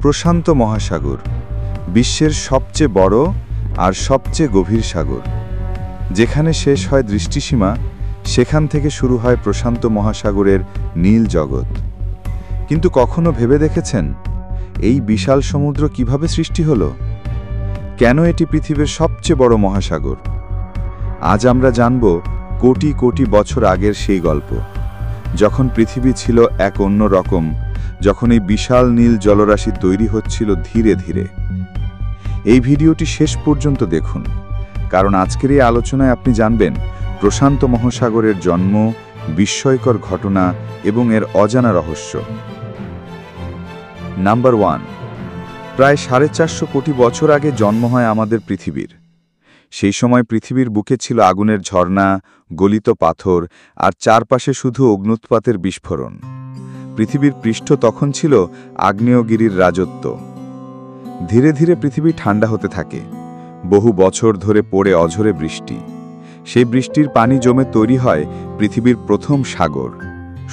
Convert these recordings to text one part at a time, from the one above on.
প্রশান্ত মহাসাগর বিশ্বের সবচেয়ে বড় আর সবচেয়ে গভীর সাগর। যেখানে শেষ হয় দৃষ্টিসীমা, সেখান থেকে শুরু হয় প্রশান্ত মহাসাগরের নীল জগৎ। কিন্তু কখনো ভেবে দেখেছেন এই বিশাল সমুদ্র কিভাবে সৃষ্টি হলো? কেন এটি পৃথিবীর সবচেয়ে বড় মহাসাগর? আজ আমরা জানব কোটি কোটি বছর আগের সেই গল্প, যখন পৃথিবী ছিল এক অন্য রকম, যখন এই বিশাল নীল জলরাশি তৈরি হচ্ছিল ধীরে ধীরে। এই ভিডিওটি শেষ পর্যন্ত দেখুন, কারণ আজকের এই আলোচনায় আপনি জানবেন প্রশান্ত মহাসাগরের জন্ম, বিস্ময়কর ঘটনা এবং এর অজানা রহস্য। নাম্বার 1, প্রায় 450 কোটি বছর আগে জন্ম হয় আমাদের পৃথিবীর। সেই সময় পৃথিবীর বুকে ছিল আগুনের ঝর্ণা, গলিত পাথর আর চারপাশে শুধু অগ্নুৎপাতের বিস্ফোরণ। পৃথিবীর পৃষ্ঠ তখন ছিল আগ্নেয়গিরির রাজত্ব। ধীরে ধীরে পৃথিবী ঠান্ডা হতে থাকে। বহু বছর ধরে পড়ে অঝরে বৃষ্টি। সেই বৃষ্টির পানি জমে তৈরি হয় পৃথিবীর প্রথম সাগর।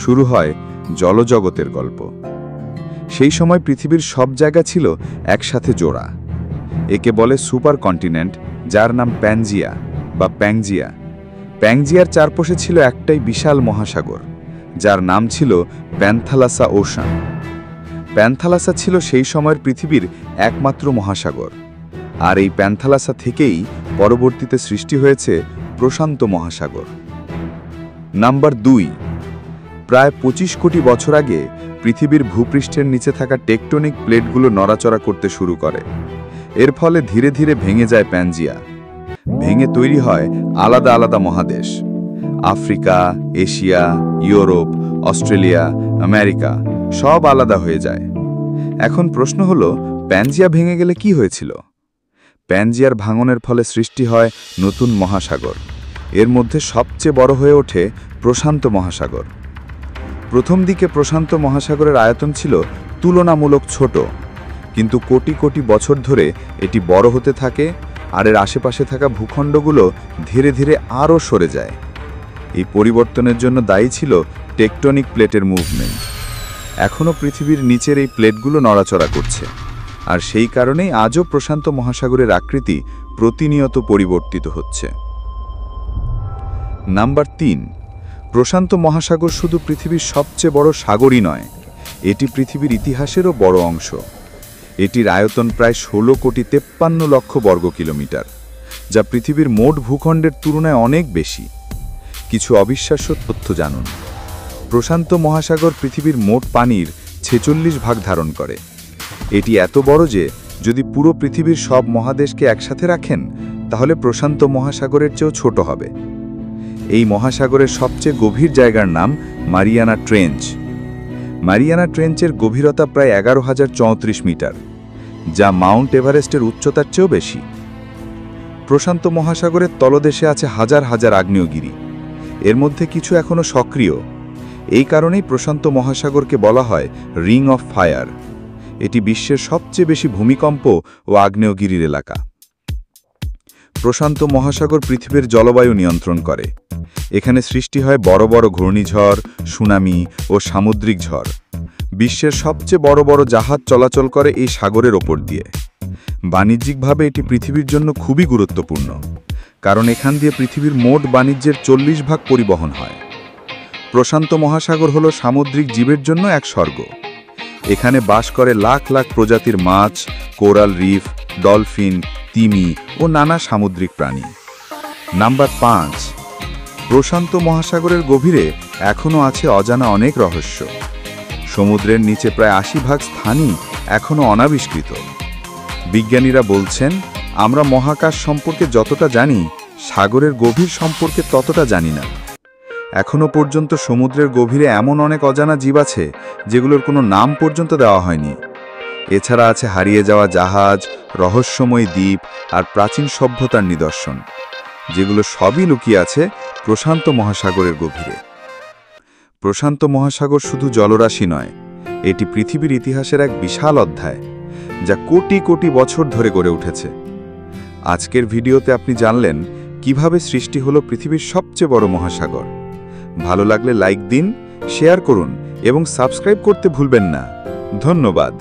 শুরু হয় জলজগতের গল্প। সেই সময় পৃথিবীর সব জায়গা ছিল একসাথে জোড়া। একে বলে সুপার কন্টিনেন্ট, যার নাম প্যানজিয়া বা প্যাংজিয়া। প্যাংজিয়ার চারপাশে ছিল একটাই বিশাল মহাসাগর, যার নাম ছিল প্যান্থালাসা ওশান। প্যান্থালাসা ছিল সেই সময়ের পৃথিবীর একমাত্র মহাসাগর। আর এই প্যান্থালাসা থেকেই পরবর্তীতে সৃষ্টি হয়েছে প্রশান্ত মহাসাগর। নাম্বার 2, প্রায় 25 কোটি বছর আগে পৃথিবীর ভূপৃষ্ঠের নিচে থাকা টেকটনিক প্লেটগুলো নড়াচড়া করতে শুরু করে। এর ফলে ধীরে ধীরে ভেঙে যায় প্যানজিয়া। ভেঙে তৈরি হয় আলাদা আলাদা মহাদেশ। Africa, Asia, Europe, Australia, America সব আলাদা হয়ে যায়। এখন প্রশ্ন হলো, প্যানজিয়া ভেঙে গেলে কি হয়েছিল? প্যানজিয়ার ভাঙনের ফলে সৃষ্টি হয় নতুন মহাসাগর। এর মধ্যে সবচেয়ে বড় হয়ে ওঠে প্রশান্ত মহাসাগর। প্রথম দিকে প্রশান্ত মহাসাগরের আয়তন ছিল তুলনামূলক ছোট, কিন্তু কোটি কোটি বছর ধরে এটি বড় হতে থাকে আর এর আশেপাশে থাকা ভূখণ্ডগুলো ধীরে ধীরে আরও সরে যায়। এই পরিবর্তনের জন্য দায়ী ছিল টেকটনিক প্লেটের মুভমেন্ট। এখনও পৃথিবীর নিচের এই প্লেটগুলো নড়াচড়া করছে, আর সেই কারণেই আজও প্রশান্ত মহাসাগরের আকৃতি প্রতিনিয়ত পরিবর্তিত হচ্ছে। নাম্বার 3, প্রশান্ত মহাসাগর শুধু পৃথিবীর সবচেয়ে বড় সাগরই নয়, এটি পৃথিবীর ইতিহাসেরও বড় অংশ। এটির আয়তন প্রায় 16 কোটি 53 লক্ষ বর্গ কিলোমিটার, যা পৃথিবীর মোট ভূখণ্ডের তুলনায় অনেক বেশি। কিছু অবিশ্বাস্য তথ্য জানুন। প্রশান্ত মহাসাগর পৃথিবীর মোট পানির 46 ভাগ ধারণ করে। এটি এত বড় যে যদি পুরো পৃথিবীর সব মহাদেশকে একসাথে রাখেন, তাহলে প্রশান্ত মহাসাগরের চেয়েও ছোট হবে। এই মহাসাগরের সবচেয়ে গভীর জায়গার নাম মারিয়ানা ট্রেঞ্চ। মারিয়ানা ট্রেঞ্চের গভীরতা প্রায় 11,034 মিটার, যা মাউন্ট এভারেস্টের উচ্চতার চেয়েও বেশি। প্রশান্ত মহাসাগরের তলদেশে আছে হাজার হাজার আগ্নেয়গিরি। এর মধ্যে কিছু এখনও সক্রিয়। এই কারণেই প্রশান্ত মহাসাগরকে বলা হয় রিং অফ ফায়ার। এটি বিশ্বের সবচেয়ে বেশি ভূমিকম্প ও আগ্নেয়গিরির এলাকা। প্রশান্ত মহাসাগর পৃথিবীর জলবায়ু নিয়ন্ত্রণ করে। এখানে সৃষ্টি হয় বড় বড় ঘূর্ণিঝড়, সুনামি ও সামুদ্রিক ঝড়। বিশ্বের সবচেয়ে বড় বড় জাহাজ চলাচল করে এই সাগরের ওপর দিয়ে। বাণিজ্যিকভাবে এটি পৃথিবীর জন্য খুবই গুরুত্বপূর্ণ, কারণ এখান দিয়ে পৃথিবীর মোট বাণিজ্যের 40 ভাগ পরিবহন হয়। প্রশান্ত মহাসাগর হল সামুদ্রিক জীবের জন্য এক স্বর্গ। এখানে বাস করে লাখ লাখ প্রজাতির মাছ, কোরাল রিফ, ডলফিন, তিমি ও নানা সামুদ্রিক প্রাণী। নাম্বার 5, প্রশান্ত মহাসাগরের গভীরে এখনও আছে অজানা অনেক রহস্য। সমুদ্রের নিচে প্রায় 80 ভাগ স্থানই এখনও অনাবিষ্কৃত। বিজ্ঞানীরা বলছেন, আমরা মহাকাশ সম্পর্কে যতটা জানি, সাগরের গভীর সম্পর্কে ততটা জানি না। এখনও পর্যন্ত সমুদ্রের গভীরে এমন অনেক অজানা জীব আছে যেগুলোর কোনো নাম পর্যন্ত দেওয়া হয়নি। এছাড়া আছে হারিয়ে যাওয়া জাহাজ, রহস্যময় দ্বীপ আর প্রাচীন সভ্যতার নিদর্শন, যেগুলো সবই লুকিয়ে আছে প্রশান্ত মহাসাগরের গভীরে। প্রশান্ত মহাসাগর শুধু জলরাশি নয়, এটি পৃথিবীর ইতিহাসের এক বিশাল অধ্যায়, যা কোটি কোটি বছর ধরে গড়ে উঠেছে। আজকের ভিডিওতে আপনি জানলেন কিভাবে সৃষ্টি হলো পৃথিবীর সবচেয়ে বড় মহাসাগর। ভালো লাগলে লাইক দিন, শেয়ার করুন এবং সাবস্ক্রাইব করতে ভুলবেন না। ধন্যবাদ।